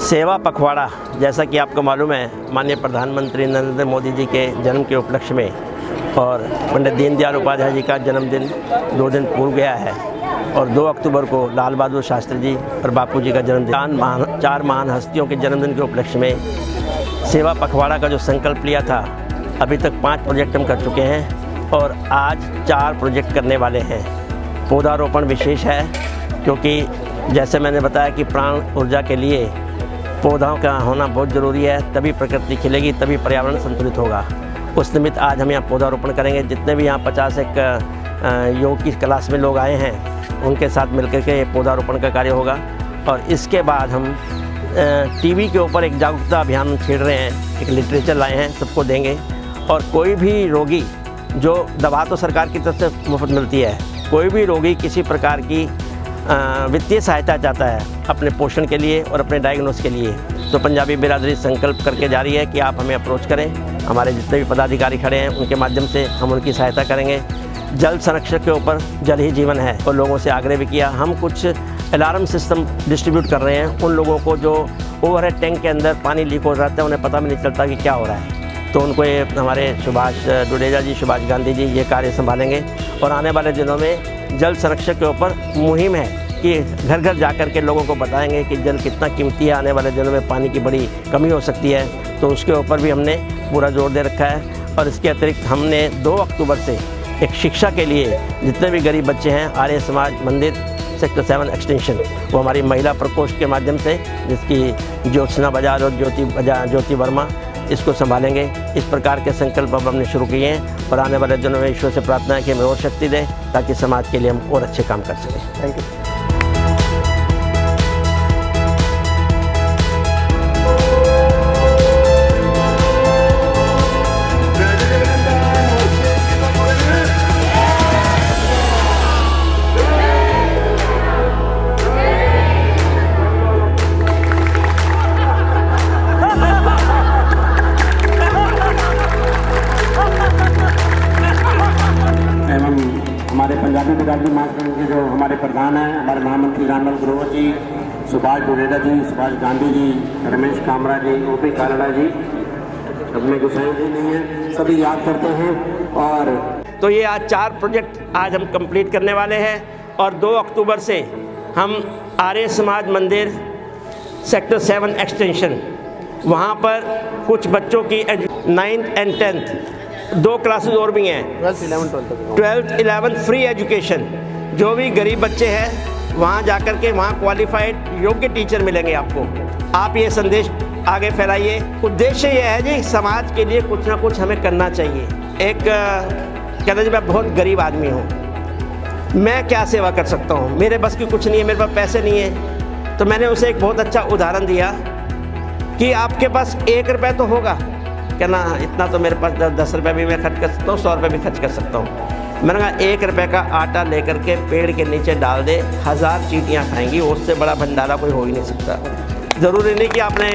सेवा पखवाड़ा, जैसा कि आपको मालूम है, माननीय प्रधानमंत्री नरेंद्र मोदी जी के जन्म के उपलक्ष्य में और पंडित दीनदयाल उपाध्याय जी का जन्मदिन 2 दिन पूर्व गया है और 2 अक्टूबर को लाल बहादुर शास्त्री जी और बापू जी का जन्मदिन। 4 महान हस्तियों के जन्मदिन के उपलक्ष्य में सेवा पखवाड़ा का जो संकल्प लिया था, अभी तक 5 प्रोजेक्ट हम कर चुके हैं और आज 4 प्रोजेक्ट करने वाले हैं। पौधारोपण विशेष है क्योंकि जैसे मैंने बताया कि प्राण ऊर्जा के लिए पौधों का होना बहुत ज़रूरी है, तभी प्रकृति खिलेगी, तभी पर्यावरण संतुलित होगा। उस निमित्त आज हम यहाँ पौधारोपण करेंगे। जितने भी यहाँ 51 योग की क्लास में लोग आए हैं, उनके साथ मिलकर के पौधारोपण का कार्य होगा। और इसके बाद हम टीबी के ऊपर एक जागरूकता अभियान छेड़ रहे हैं, एक लिटरेचर लाए हैं, सबको देंगे। और कोई भी रोगी, जो दवा तो सरकार की तरफ से मुफ्त मिलती है, कोई भी रोगी किसी प्रकार की वित्तीय सहायता चाहता है अपने पोषण के लिए और अपने डायग्नोस के लिए, तो पंजाबी बिरादरी संकल्प करके जा रही है कि आप हमें अप्रोच करें। हमारे जितने भी पदाधिकारी खड़े हैं, उनके माध्यम से हम उनकी सहायता करेंगे। जल संरक्षण के ऊपर जल ही जीवन है और लोगों से आग्रह भी किया। हम कुछ अलार्म सिस्टम डिस्ट्रीब्यूट कर रहे हैं उन लोगों को जो ओवरहेड टैंक के अंदर पानी लीक हो जाता है, उन्हें पता भी नहीं चलता कि क्या हो रहा है। तो उनको ये हमारे सुभाष डुडेजा जी, सुभाष गांधी जी ये कार्य संभालेंगे। और आने वाले दिनों में जल संरक्षण के ऊपर मुहिम है कि घर घर जाकर के लोगों को बताएंगे कि जल कितना कीमती है, आने वाले दिनों में पानी की बड़ी कमी हो सकती है। तो उसके ऊपर भी हमने पूरा जोर दे रखा है। और इसके अतिरिक्त हमने 2 अक्टूबर से एक शिक्षा के लिए जितने भी गरीब बच्चे हैं, आर्य समाज मंदिर सेक्टर 7 एक्सटेंशन, वो हमारी महिला प्रकोष्ठ के माध्यम से, जिसकी ज्योत्सना बजाज और ज्योति वर्मा इसको संभालेंगे। इस प्रकार के संकल्प अब हमने शुरू किए हैं और आने वाले दिनों में ईश्वर से प्रार्थना है कि हमें और शक्ति दे ताकि समाज के लिए हम और अच्छे काम कर सकें। Thank you. हमारे पंजाबी बिरादरी महासंघ के जो हमारे प्रधान हैं, हमारे महामंत्री रामलाल ग्रोवर जी, सुभाष डुडेजा जी, सुभाष गांधी जी, रमेश कामरा जी, ओपी कालड़ा जी, अपने गुसाई जी नहीं है, सभी याद करते हैं। और तो ये आज 4 प्रोजेक्ट आज हम कंप्लीट करने वाले हैं और 2 अक्टूबर से हम आर्य समाज मंदिर सेक्टर 7 एक्सटेंशन, वहाँ पर कुछ बच्चों की 9th and 10th 2 क्लासेस और भी हैं, 12th 11th फ्री एजुकेशन। जो भी गरीब बच्चे हैं वहाँ जाकर के वहाँ क्वालिफाइड योग्य टीचर मिलेंगे आपको। आप ये संदेश आगे फैलाइए। उद्देश्य ये है जी, समाज के लिए कुछ ना कुछ हमें करना चाहिए। एक कहता जी, मैं बहुत गरीब आदमी हूँ, मैं क्या सेवा कर सकता हूँ, मेरे बस की कुछ नहीं है, मेरे पास पैसे नहीं है। तो मैंने उसे एक बहुत अच्छा उदाहरण दिया कि आपके पास 1 रुपये तो होगा, कहना इतना तो मेरे पास 10 रुपये भी मैं खर्च कर सकता हूँ, 100 रुपये भी खर्च कर सकता हूँ। मैंने कहा 1 रुपये का आटा लेकर के पेड़ के नीचे डाल दे, 1000 चींटियाँ खाएंगी, उससे बड़ा भंडारा कोई हो ही नहीं सकता। ज़रूरी नहीं कि आपने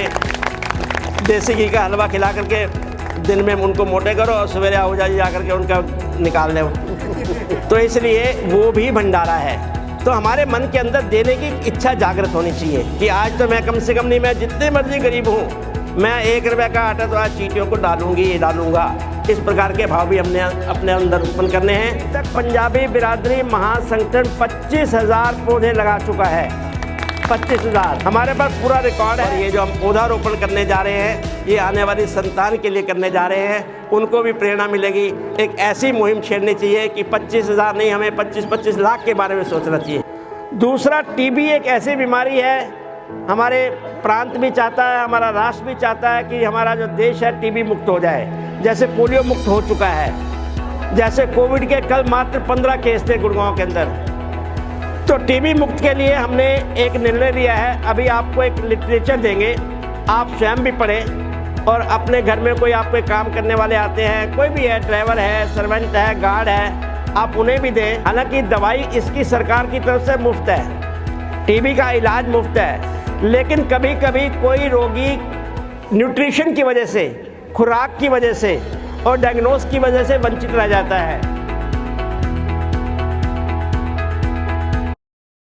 देसी घी का हलवा खिला करके दिन में उनको मोटे करो और सवेरे आओ जा कर के उनका निकाल ले। तो इसलिए वो भी भंडारा है। तो हमारे मन के अंदर देने की इच्छा जागृत होनी चाहिए कि आज तो मैं कम से कम नहीं, मैं जितने मर्जी गरीब हूँ, मैं 1 रुपये का आटा तो आज चींटियों को डालूंगा। इस प्रकार के भाव भी हमने अपने अंदर उत्पन्न करने हैं। तक पंजाबी बिरादरी महासंगठन 25,000 पौधे लगा चुका है। 25,000 हमारे पास पूरा रिकॉर्ड है। ये जो हम पौधारोपण करने जा रहे हैं, ये आने वाली संतान के लिए करने जा रहे हैं, उनको भी प्रेरणा मिलेगी। एक ऐसी मुहिम छेड़नी चाहिए कि 25,000 नहीं, हमें 25-25 लाख के बारे में सोचना चाहिए। दूसरा, टीबी एक ऐसी बीमारी है, हमारे प्रांत भी चाहता है, हमारा राष्ट्र भी चाहता है कि हमारा जो देश है टीबी मुक्त हो जाए। जैसे पोलियो मुक्त हो चुका है, जैसे कोविड के कल मात्र 15 केस थे गुड़गांव के अंदर। तो टीबी मुक्त के लिए हमने एक निर्णय लिया है। अभी आपको एक लिटरेचर देंगे, आप स्वयं भी पढ़ें और अपने घर में कोई आपके काम करने वाले आते हैं, कोई भी है, ड्राइवर है, सर्वेंट है, गार्ड है, आप उन्हें भी दें। हालांकि दवाई इसकी सरकार की तरफ से मुफ्त है, टीबी का इलाज मुफ्त है, लेकिन कभी कभी कोई रोगी न्यूट्रिशन की वजह से, खुराक की वजह से और डायग्नोस की वजह से वंचित रह जाता है।